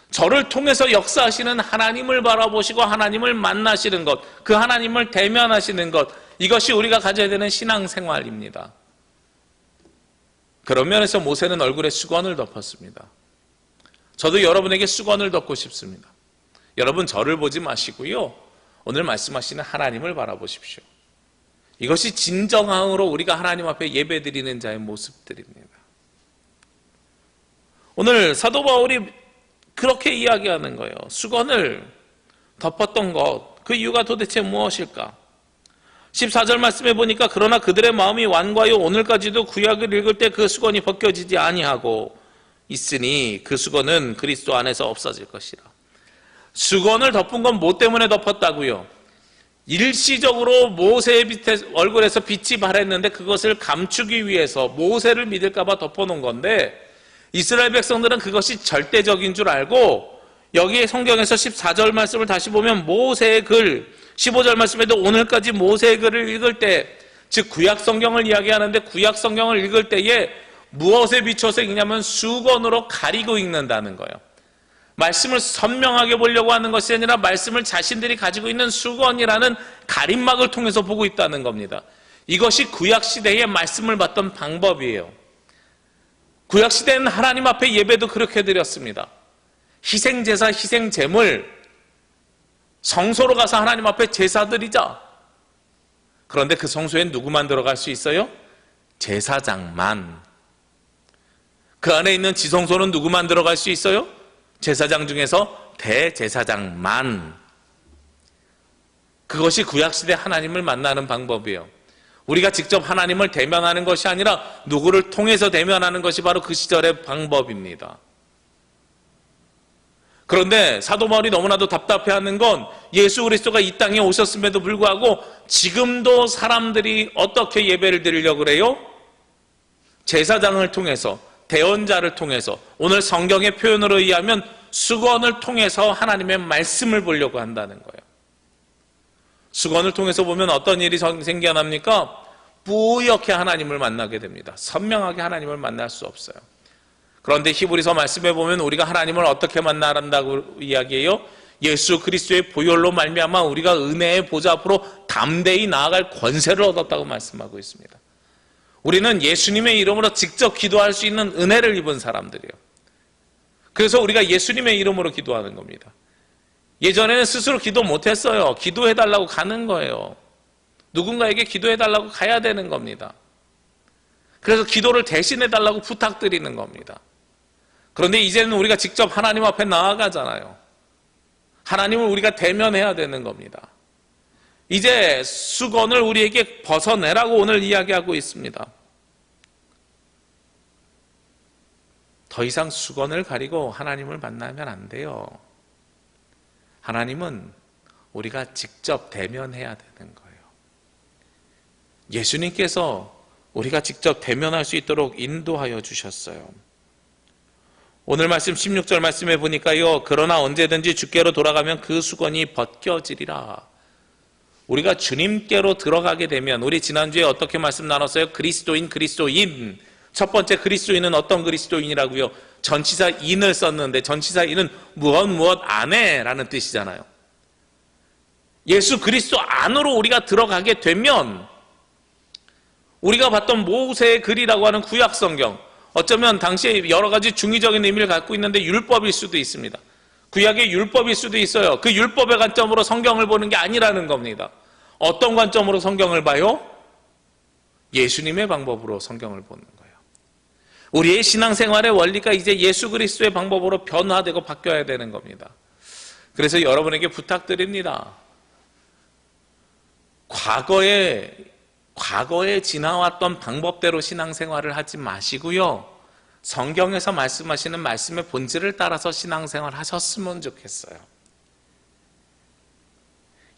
저를 통해서 역사하시는 하나님을 바라보시고 하나님을 만나시는 것, 그 하나님을 대면하시는 것, 이것이 우리가 가져야 되는 신앙생활입니다. 그런 면에서 모세는 얼굴에 수건을 덮었습니다. 저도 여러분에게 수건을 덮고 싶습니다. 여러분 저를 보지 마시고요, 오늘 말씀하시는 하나님을 바라보십시오. 이것이 진정함으로 우리가 하나님 앞에 예배드리는 자의 모습들입니다. 오늘 사도 바울이 그렇게 이야기하는 거예요. 수건을 덮었던 것, 그 이유가 도대체 무엇일까? 14절 말씀에 보니까 그러나 그들의 마음이 완고하여 오늘까지도 구약을 읽을 때 그 수건이 벗겨지지 아니하고 있으니 그 수건은 그리스도 안에서 없어질 것이라. 수건을 덮은 건 뭐 때문에 덮었다고요? 일시적으로 모세의 얼굴에서 빛이 발했는데 그것을 감추기 위해서 모세를 믿을까 봐 덮어놓은 건데, 이스라엘 백성들은 그것이 절대적인 줄 알고 여기에 성경에서 14절 말씀을 다시 보면 모세의 글, 15절 말씀에도 오늘까지 모세의 글을 읽을 때, 즉 구약 성경을 이야기하는데 구약 성경을 읽을 때에 무엇에 비춰서 읽냐면 수건으로 가리고 읽는다는 거예요. 말씀을 선명하게 보려고 하는 것이 아니라 말씀을 자신들이 가지고 있는 수건이라는 가림막을 통해서 보고 있다는 겁니다. 이것이 구약시대의 말씀을 받던 방법이에요. 구약시대는 하나님 앞에 예배도 그렇게 드렸습니다. 희생제사, 희생제물, 성소로 가서 하나님 앞에 제사 드리자. 그런데 그 성소에 누구만 들어갈 수 있어요? 제사장만. 그 안에 있는 지성소는 누구만 들어갈 수 있어요? 제사장 중에서 대제사장만. 그것이 구약시대 하나님을 만나는 방법이에요. 우리가 직접 하나님을 대면하는 것이 아니라 누구를 통해서 대면하는 것이 바로 그 시절의 방법입니다. 그런데 사도 바울이 너무나도 답답해하는 건 예수 그리스도가 이 땅에 오셨음에도 불구하고 지금도 사람들이 어떻게 예배를 드리려고 그래요? 제사장을 통해서, 대언자를 통해서, 오늘 성경의 표현으로 의하면 수건을 통해서 하나님의 말씀을 보려고 한다는 거예요. 수건을 통해서 보면 어떤 일이 생겨납니까? 뿌옇게 하나님을 만나게 됩니다. 선명하게 하나님을 만날 수 없어요. 그런데 히브리서 말씀에 보면 우리가 하나님을 어떻게 만나란다고 이야기해요? 예수 그리스도의 보혈로 말미암아 우리가 은혜의 보좌 앞으로 담대히 나아갈 권세를 얻었다고 말씀하고 있습니다. 우리는 예수님의 이름으로 직접 기도할 수 있는 은혜를 입은 사람들이에요. 그래서 우리가 예수님의 이름으로 기도하는 겁니다. 예전에는 스스로 기도 못했어요. 기도해달라고 가는 거예요. 누군가에게 기도해달라고 가야 되는 겁니다. 그래서 기도를 대신해달라고 부탁드리는 겁니다. 그런데 이제는 우리가 직접 하나님 앞에 나아가잖아요. 하나님을 우리가 대면해야 되는 겁니다. 이제 수건을 우리에게 벗어내라고 오늘 이야기하고 있습니다. 더 이상 수건을 가리고 하나님을 만나면 안 돼요. 하나님은 우리가 직접 대면해야 되는 거예요. 예수님께서 우리가 직접 대면할 수 있도록 인도하여 주셨어요. 오늘 말씀 16절 말씀에 보니까요, 그러나 언제든지 주께로 돌아가면 그 수건이 벗겨지리라. 우리가 주님께로 들어가게 되면, 우리 지난주에 어떻게 말씀 나눴어요? 그리스도인. 첫 번째 그리스도인은 어떤 그리스도인이라고요? 전치사 인을 썼는데 전치사 인은 무엇 안에 라는 뜻이잖아요. 예수 그리스도 안으로 우리가 들어가게 되면 우리가 봤던 모세의 글이라고 하는 구약 성경, 어쩌면 당시에 여러 가지 중의적인 의미를 갖고 있는데 율법일 수도 있습니다. 구약의 율법일 수도 있어요. 그 율법의 관점으로 성경을 보는 게 아니라는 겁니다. 어떤 관점으로 성경을 봐요? 예수님의 방법으로 성경을 보는 거예요. 우리의 신앙생활의 원리가 이제 예수 그리스도의 방법으로 변화되고 바뀌어야 되는 겁니다. 그래서 여러분에게 부탁드립니다. 과거에 지나왔던 방법대로 신앙생활을 하지 마시고요, 성경에서 말씀하시는 말씀의 본질을 따라서 신앙생활 하셨으면 좋겠어요.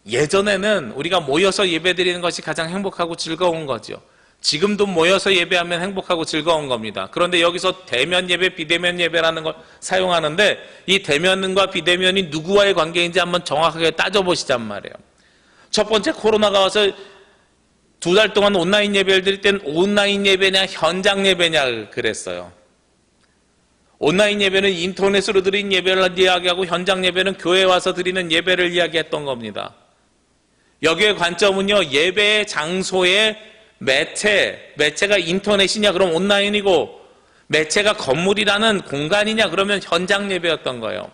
예전에는 우리가 모여서 예배드리는 것이 가장 행복하고 즐거운 거죠. 지금도 모여서 예배하면 행복하고 즐거운 겁니다. 그런데 여기서 대면 예배, 비대면 예배라는 걸 사용하는데 이 대면과 비대면이 누구와의 관계인지 한번 정확하게 따져보시잔 말이에요. 첫 번째 코로나가 와서 2달 동안 온라인 예배를 드릴 땐 온라인 예배냐 현장 예배냐 그랬어요. 온라인 예배는 인터넷으로 드린 예배를 이야기하고 현장 예배는 교회에 와서 드리는 예배를 이야기했던 겁니다. 여기의 관점은요, 예배의 장소의 매체가 인터넷이냐 그럼 온라인이고 매체가 건물이라는 공간이냐 그러면 현장 예배였던 거예요.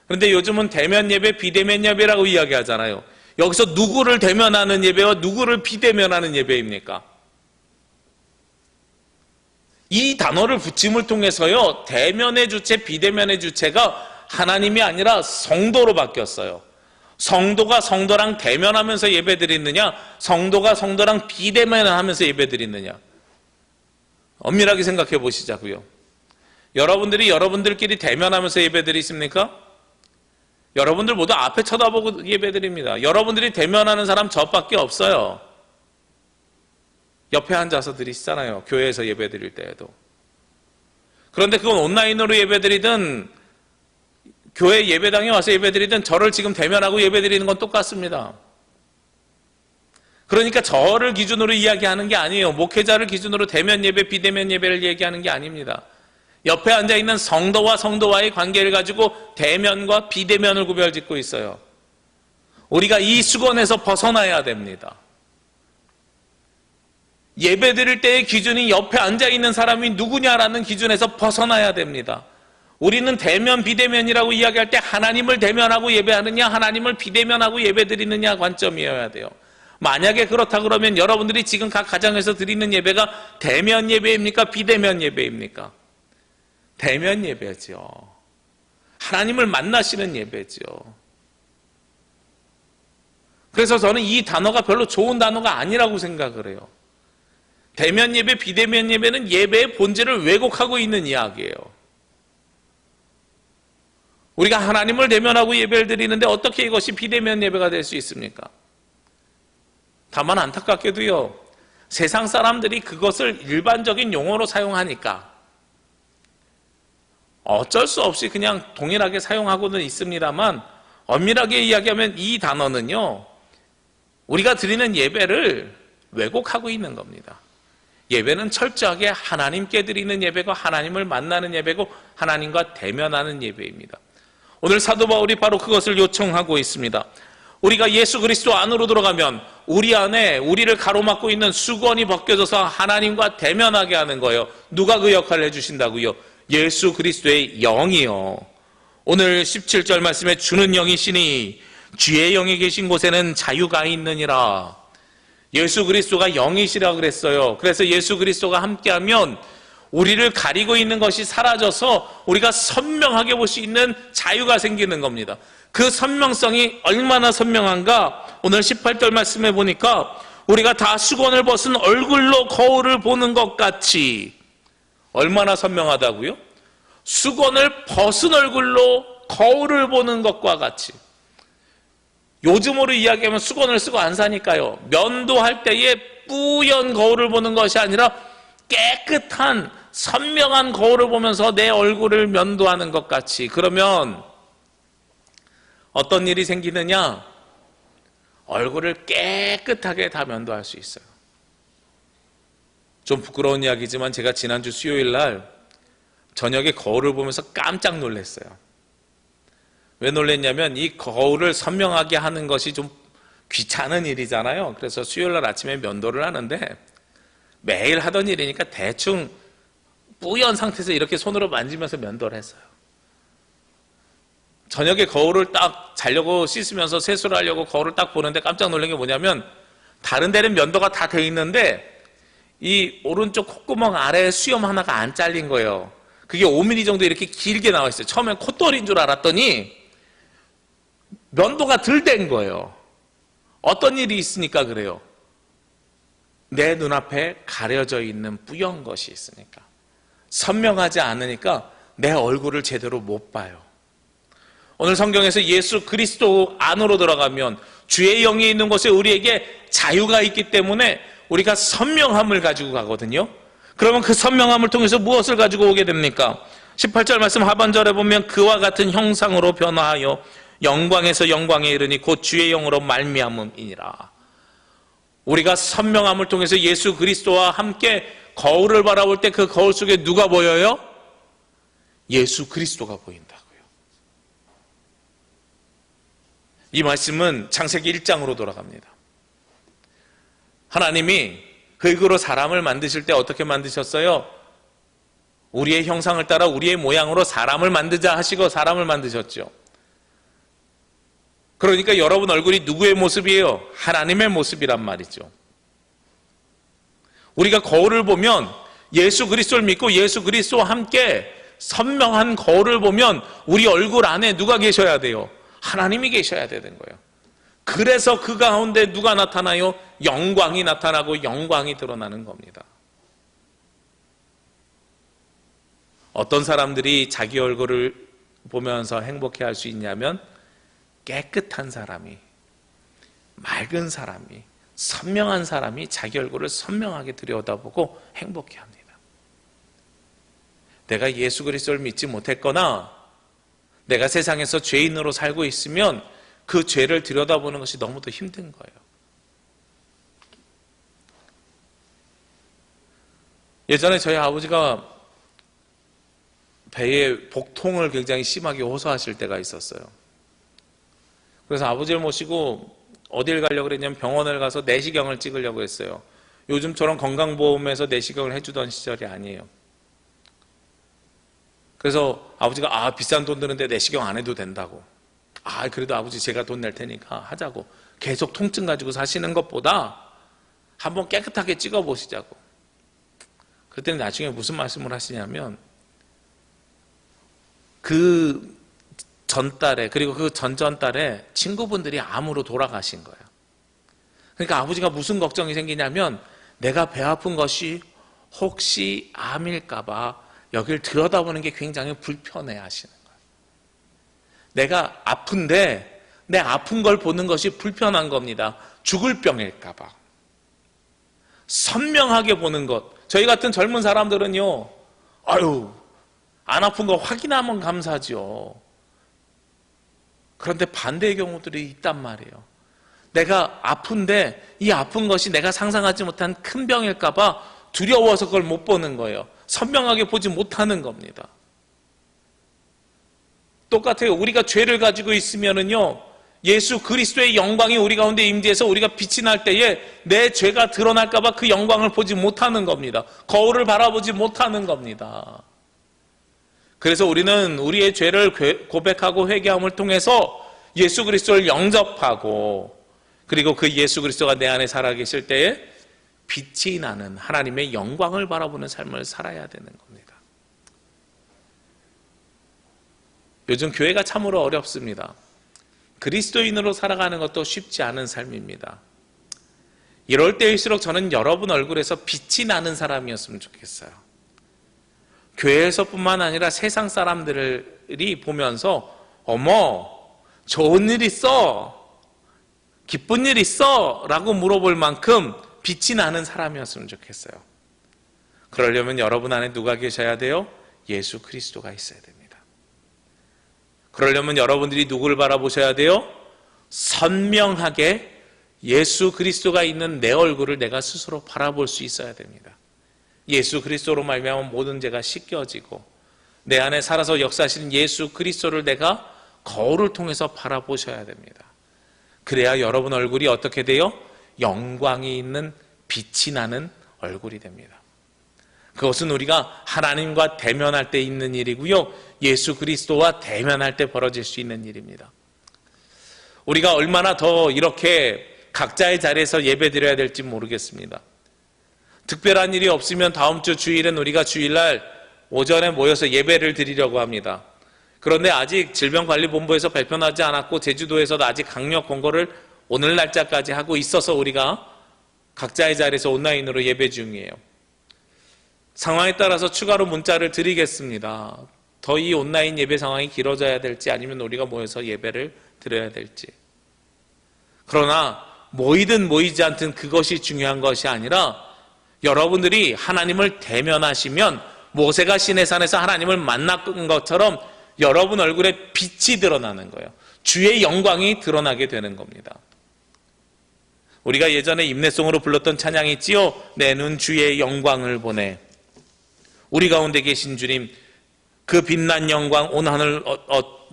그런데 요즘은 대면 예배, 비대면 예배라고 이야기하잖아요. 여기서 누구를 대면하는 예배와 누구를 비대면하는 예배입니까? 이 단어를 붙임을 통해서요, 대면의 주체, 비대면의 주체가 하나님이 아니라 성도로 바뀌었어요. 성도가 성도랑 대면하면서 예배드리느냐, 성도가 성도랑 비대면하면서 예배드리느냐. 엄밀하게 생각해 보시자고요. 여러분들이 여러분들끼리 대면하면서 예배드리십니까? 여러분들 모두 앞에 쳐다보고 예배드립니다. 여러분들이 대면하는 사람 저밖에 없어요. 옆에 앉아서 드리시잖아요. 교회에서 예배드릴 때에도. 그런데 그건 온라인으로 예배드리든 교회 예배당에 와서 예배드리든 저를 지금 대면하고 예배드리는 건 똑같습니다. 그러니까 저를 기준으로 이야기하는 게 아니에요. 목회자를 기준으로 대면 예배, 비대면 예배를 얘기하는 게 아닙니다. 옆에 앉아있는 성도와 성도와의 관계를 가지고 대면과 비대면을 구별짓고 있어요. 우리가 이 수건에서 벗어나야 됩니다. 예배 드릴 때의 기준이 옆에 앉아있는 사람이 누구냐라는 기준에서 벗어나야 됩니다. 우리는 대면, 비대면이라고 이야기할 때 하나님을 대면하고 예배하느냐, 하나님을 비대면하고 예배드리느냐 관점이어야 돼요. 만약에 그렇다 그러면 여러분들이 지금 각 가정에서 드리는 예배가 대면 예배입니까? 비대면 예배입니까? 대면 예배죠. 하나님을 만나시는 예배죠. 그래서 저는 이 단어가 별로 좋은 단어가 아니라고 생각을 해요. 대면 예배, 비대면 예배는 예배의 본질을 왜곡하고 있는 이야기예요. 우리가 하나님을 대면하고 예배를 드리는데 어떻게 이것이 비대면 예배가 될 수 있습니까? 다만 안타깝게도요, 세상 사람들이 그것을 일반적인 용어로 사용하니까 어쩔 수 없이 그냥 동일하게 사용하고는 있습니다만, 엄밀하게 이야기하면 이 단어는요, 우리가 드리는 예배를 왜곡하고 있는 겁니다. 예배는 철저하게 하나님께 드리는 예배고 하나님을 만나는 예배고 하나님과 대면하는 예배입니다. 오늘 사도 바울이 바로 그것을 요청하고 있습니다. 우리가 예수 그리스도 안으로 들어가면 우리 안에 우리를 가로막고 있는 수건이 벗겨져서 하나님과 대면하게 하는 거예요. 누가 그 역할을 해주신다고요? 예수 그리스도의 영이요. 오늘 17절 말씀에 주는 영이시니 주의 영이 계신 곳에는 자유가 있느니라. 예수 그리스도가 영이시라 그랬어요. 그래서 예수 그리스도가 함께하면 우리를 가리고 있는 것이 사라져서 우리가 선명하게 볼 수 있는 자유가 생기는 겁니다. 그 선명성이 얼마나 선명한가? 오늘 18절 말씀에 보니까 우리가 다 수건을 벗은 얼굴로 거울을 보는 것 같이. 얼마나 선명하다고요? 수건을 벗은 얼굴로 거울을 보는 것과 같이. 요즘으로 이야기하면 수건을 쓰고 안 사니까요. 면도할 때에 뿌연 거울을 보는 것이 아니라 깨끗한 선명한 거울을 보면서 내 얼굴을 면도하는 것 같이. 그러면 어떤 일이 생기느냐? 얼굴을 깨끗하게 다 면도할 수 있어요. 좀 부끄러운 이야기지만 제가 지난주 수요일 날 저녁에 거울을 보면서 깜짝 놀랐어요. 왜 놀랐냐면 이 거울을 선명하게 하는 것이 좀 귀찮은 일이잖아요. 그래서 수요일 날 아침에 면도를 하는데 매일 하던 일이니까 대충 뿌연 상태에서 이렇게 손으로 만지면서 면도를 했어요. 저녁에 거울을 딱 자려고 씻으면서 세수를 하려고 거울을 딱 보는데 깜짝 놀란 게 뭐냐면 다른 데는 면도가 다 돼 있는데 이 오른쪽 콧구멍 아래에 수염 하나가 안 잘린 거예요. 그게 5mm 정도 이렇게 길게 나와 있어요. 처음엔 콧돌인 줄 알았더니 면도가 덜 된 거예요. 어떤 일이 있으니까 그래요? 내 눈앞에 가려져 있는 뿌연 것이 있으니까. 선명하지 않으니까 내 얼굴을 제대로 못 봐요. 오늘 성경에서 예수 그리스도 안으로 들어가면 주의 영이 있는 곳에 우리에게 자유가 있기 때문에 우리가 선명함을 가지고 가거든요. 그러면 그 선명함을 통해서 무엇을 가지고 오게 됩니까? 18절 말씀 하반절에 보면 그와 같은 형상으로 변화하여 영광에서 영광에 이르니 곧 주의 영으로 말미암음이니라. 우리가 선명함을 통해서 예수 그리스도와 함께 거울을 바라볼 때 그 거울 속에 누가 보여요? 예수 그리스도가 보인다고요. 이 말씀은 창세기 1장으로 돌아갑니다. 하나님이 흙으로 사람을 만드실 때 어떻게 만드셨어요? 우리의 형상을 따라 우리의 모양으로 사람을 만들자 하시고 사람을 만드셨죠. 그러니까 여러분 얼굴이 누구의 모습이에요? 하나님의 모습이란 말이죠. 우리가 거울을 보면 예수 그리스도를 믿고 예수 그리스도와 함께 선명한 거울을 보면 우리 얼굴 안에 누가 계셔야 돼요? 하나님이 계셔야 되는 거예요. 그래서 그 가운데 누가 나타나요? 영광이 나타나고 영광이 드러나는 겁니다. 어떤 사람들이 자기 얼굴을 보면서 행복해할 수 있냐면 깨끗한 사람이, 맑은 사람이, 선명한 사람이 자기 얼굴을 선명하게 들여다보고 행복해합니다. 내가 예수 그리스도를 믿지 못했거나 내가 세상에서 죄인으로 살고 있으면 그 죄를 들여다보는 것이 너무도 힘든 거예요. 예전에 저희 아버지가 배에 복통을 굉장히 심하게 호소하실 때가 있었어요. 그래서 아버지를 모시고 어딜 가려고 그랬냐면 병원을 가서 내시경을 찍으려고 했어요. 요즘처럼 건강보험에서 내시경을 해주던 시절이 아니에요. 그래서 아버지가 비싼 돈 드는데 내시경 안 해도 된다고. 그래도 아버지 제가 돈 낼 테니까 하자고. 계속 통증 가지고 사시는 것보다 한번 깨끗하게 찍어보시자고. 그때는 나중에 무슨 말씀을 하시냐면 그 전달에 그리고 그 전전달에 친구분들이 암으로 돌아가신 거예요. 그러니까 아버지가 무슨 걱정이 생기냐면 내가 배 아픈 것이 혹시 암일까 봐 여길 들여다보는 게 굉장히 불편해 하시는 거예요. 내가 아픈데 내 아픈 걸 보는 것이 불편한 겁니다. 죽을 병일까 봐. 선명하게 보는 것. 저희 같은 젊은 사람들은요, 안 아픈 거 확인하면 감사하죠. 그런데 반대의 경우들이 있단 말이에요. 내가 아픈데 이 아픈 것이 내가 상상하지 못한 큰 병일까 봐 두려워서 그걸 못 보는 거예요. 선명하게 보지 못하는 겁니다. 똑같아요. 우리가 죄를 가지고 있으면은요, 예수 그리스도의 영광이 우리 가운데 임재해서 우리가 빛이 날 때에 내 죄가 드러날까 봐 그 영광을 보지 못하는 겁니다. 거울을 바라보지 못하는 겁니다. 그래서 우리는 우리의 죄를 고백하고 회개함을 통해서 예수 그리스도를 영접하고 그리고 그 예수 그리스도가 내 안에 살아계실 때에 빛이 나는 하나님의 영광을 바라보는 삶을 살아야 되는 겁니다. 요즘 교회가 참으로 어렵습니다. 그리스도인으로 살아가는 것도 쉽지 않은 삶입니다. 이럴 때일수록 저는 여러분 얼굴에서 빛이 나는 사람이었으면 좋겠어요. 교회에서뿐만 아니라 세상 사람들이 보면서 어머 좋은 일 있어? 기쁜 일 있어? 라고 물어볼 만큼 빛이 나는 사람이었으면 좋겠어요. 그러려면 여러분 안에 누가 계셔야 돼요? 예수 그리스도가 있어야 됩니다. 그러려면 여러분들이 누구를 바라보셔야 돼요? 선명하게 예수 그리스도가 있는 내 얼굴을 내가 스스로 바라볼 수 있어야 됩니다. 예수 그리스도로 말미암아 모든 죄가 씻겨지고 내 안에 살아서 역사하시는 예수 그리스도를 내가 거울을 통해서 바라보셔야 됩니다. 그래야 여러분 얼굴이 어떻게 돼요? 영광이 있는 빛이 나는 얼굴이 됩니다. 그것은 우리가 하나님과 대면할 때 있는 일이고요, 예수 그리스도와 대면할 때 벌어질 수 있는 일입니다. 우리가 얼마나 더 이렇게 각자의 자리에서 예배 드려야 될지 모르겠습니다. 특별한 일이 없으면 다음 주 주일은 우리가 주일날 오전에 모여서 예배를 드리려고 합니다. 그런데 아직 질병관리본부에서 발표나지 않았고 제주도에서도 아직 강력 권고를 오늘 날짜까지 하고 있어서 우리가 각자의 자리에서 온라인으로 예배 중이에요. 상황에 따라서 추가로 문자를 드리겠습니다. 더 이 온라인 예배 상황이 길어져야 될지 아니면 우리가 모여서 예배를 드려야 될지. 그러나 모이든 모이지 않든 그것이 중요한 것이 아니라 여러분들이 하나님을 대면하시면 모세가 시내산에서 하나님을 만났던 것처럼 여러분 얼굴에 빛이 드러나는 거예요. 주의 영광이 드러나게 되는 겁니다. 우리가 예전에 임내송으로 불렀던 찬양이 있지요. 내 눈 주의 영광을 보내. 우리 가운데 계신 주님, 그 빛난 영광 온 하늘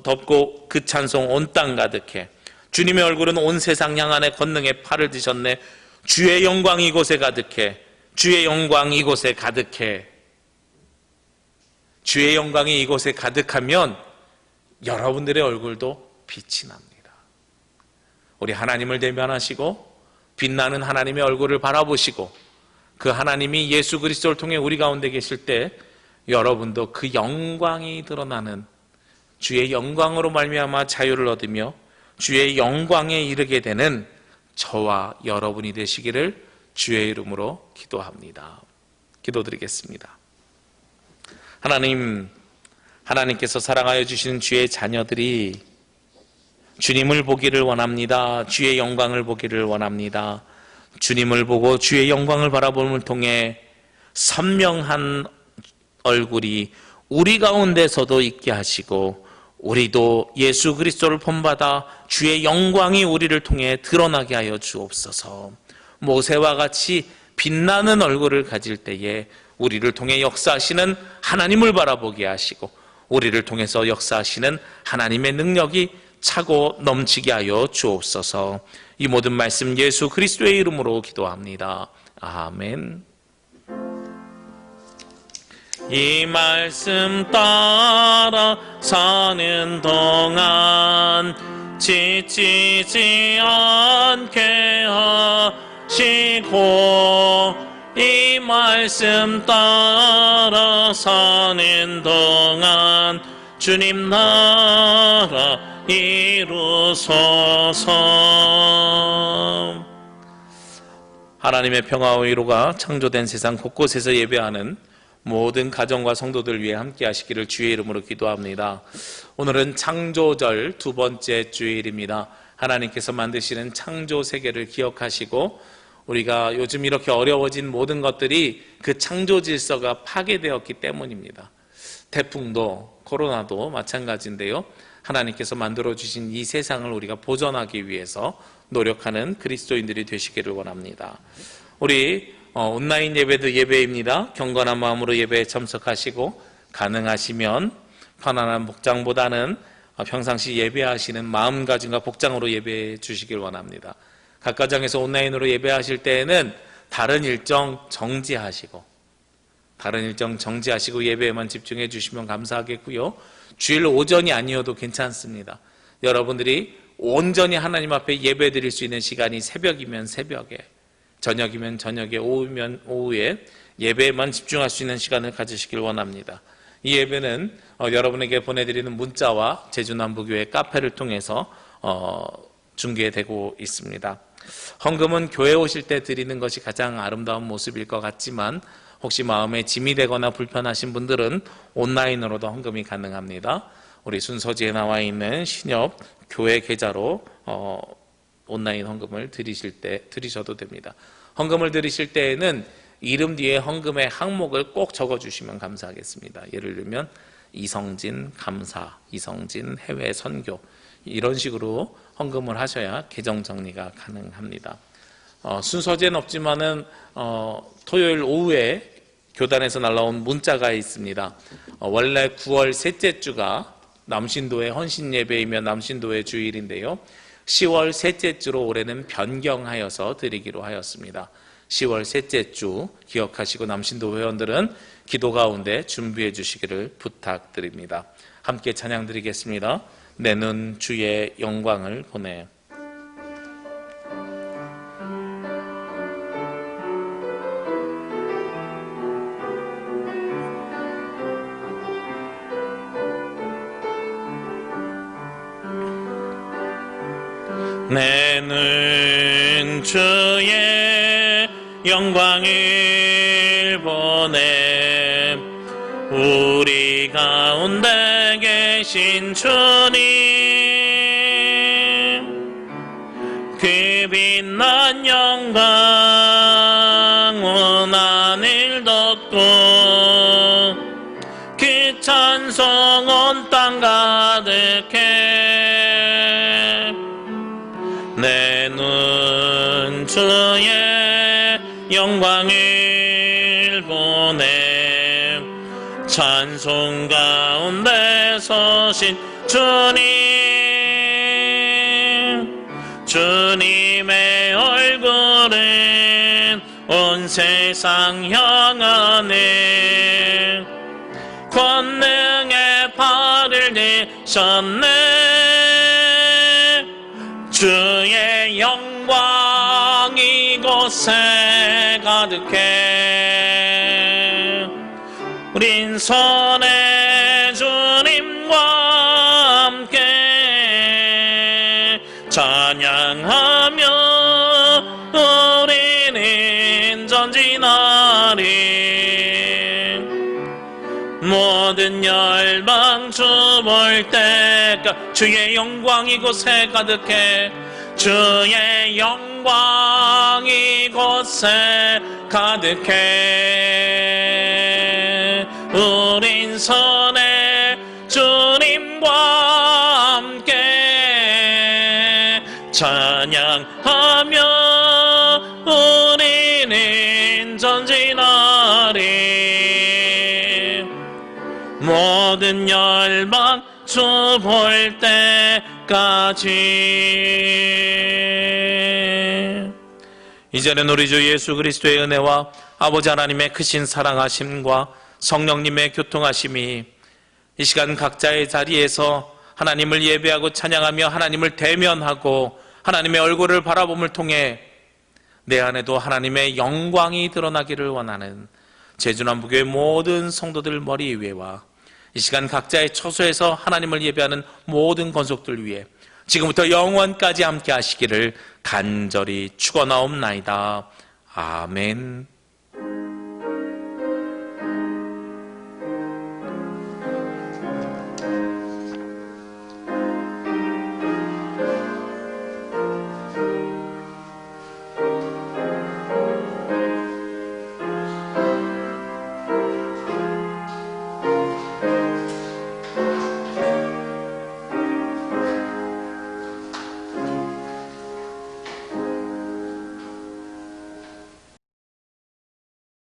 덮고 그 찬송 온 땅 가득해. 주님의 얼굴은 온 세상 향하네. 권능의 팔을 드셨네. 주의 영광 이곳에 가득해. 주의 영광 이곳에 가득해. 주의 영광이 이곳에 가득하면 여러분들의 얼굴도 빛이 납니다. 우리 하나님을 대면하시고 빛나는 하나님의 얼굴을 바라보시고 그 하나님이 예수 그리스도를 통해 우리 가운데 계실 때 여러분도 그 영광이 드러나는 주의 영광으로 말미암아 자유를 얻으며 주의 영광에 이르게 되는 저와 여러분이 되시기를 주의 이름으로 기도합니다. 기도드리겠습니다. 하나님께서 사랑하여 주시는 주의 자녀들이 주님을 보기를 원합니다. 주의 영광을 보기를 원합니다. 주님을 보고 주의 영광을 바라봄을 통해 선명한 얼굴이 우리 가운데서도 있게 하시고 우리도 예수 그리스도를 본받아 주의 영광이 우리를 통해 드러나게 하여 주옵소서. 모세와 같이 빛나는 얼굴을 가질 때에 우리를 통해 역사하시는 하나님을 바라보게 하시고 우리를 통해서 역사하시는 하나님의 능력이 차고 넘치게 하여 주옵소서. 이 모든 말씀 예수 그리스도의 이름으로 기도합니다. 아멘. 이 말씀 따라 사는 동안 지치지 않게 하시고 이 말씀 따라 사는 동안 주님 나라 이루소서. 하나님의 평화와 위로가 창조된 세상 곳곳에서 예배하는 모든 가정과 성도들 위해 함께 하시기를 주의 이름으로 기도합니다. 오늘은 창조절 두 번째 주일입니다. 하나님께서 만드시는 창조 세계를 기억하시고 우리가 요즘 이렇게 어려워진 모든 것들이 그 창조 질서가 파괴되었기 때문입니다. 태풍도 코로나도 마찬가지인데요. 하나님께서 만들어주신 이 세상을 우리가 보존하기 위해서 노력하는 그리스도인들이 되시기를 원합니다. 우리 온라인 예배도 예배입니다. 경건한 마음으로 예배에 참석하시고 가능하시면 편안한 복장보다는 평상시 예배하시는 마음가짐과 복장으로 예배해 주시길 원합니다. 각 가정에서 온라인으로 예배하실 때에는 다른 일정 정지하시고 예배에만 집중해 주시면 감사하겠고요. 주일 오전이 아니어도 괜찮습니다. 여러분들이 온전히 하나님 앞에 예배 드릴 수 있는 시간이 새벽이면 새벽에, 저녁이면 저녁에, 오후면 오후에 예배에만 집중할 수 있는 시간을 가지시길 원합니다. 이 예배는 여러분에게 보내드리는 문자와 제주남부교회 카페를 통해서 중계되고 있습니다. 헌금은 교회 오실 때 드리는 것이 가장 아름다운 모습일 것 같지만 혹시 마음에 짐이 되거나 불편하신 분들은 온라인으로도 헌금이 가능합니다. 우리 순서지에 나와 있는 신협 교회 계좌로 온라인 헌금을 드리셔도 됩니다. 헌금을 드리실 때에는 이름 뒤에 헌금의 항목을 꼭 적어주시면 감사하겠습니다. 예를 들면 이성진 감사, 이성진 해외 선교 이런 식으로 헌금을 하셔야 계정 정리가 가능합니다. 순서제는 없지만은 토요일 오후에 교단에서 날라온 문자가 있습니다. 원래 9월 셋째 주가 남신도의 헌신 예배이며 남신도의 주일인데요. 10월 셋째 주로 올해는 변경하여서 드리기로 하였습니다. 10월 셋째 주 기억하시고 남신도 회원들은 기도 가운데 준비해 주시기를 부탁드립니다. 함께 찬양 드리겠습니다. 내 눈 주의 영광을 보내. 내 눈 주의 영광을 보내. 우리 가운데 계신 주님 그 빛난 영광 온 하늘 덮고 그 찬송 온 땅 가득해 내 눈 주의 영광을 보네 찬송 가운데 서신 주님의 얼굴은 온 세상 향하네 권능의 발을 드셨네 주의 영광 이곳에 가득해 우린 손에 주님과 함께 찬양하며 우리는 전진하리 모든 열방 주 볼 때까 주의 영광 이곳에 가득해 주의 영광 이곳에 가득해 우린 손에 주님과 함께 찬양하며 우리는 전진하리 모든 열방 주 볼 때까지 이제는 우리 주 예수 그리스도의 은혜와 아버지 하나님의 크신 사랑하심과 성령님의 교통하심이 이 시간 각자의 자리에서 하나님을 예배하고 찬양하며 하나님을 대면하고 하나님의 얼굴을 바라봄을 통해 내 안에도 하나님의 영광이 드러나기를 원하는 제주남부교회 모든 성도들 머리 위에와 이 시간 각자의 처소에서 하나님을 예배하는 모든 권속들 위해 지금부터 영원까지 함께 하시기를 간절히 축원하옵나이다. 아멘.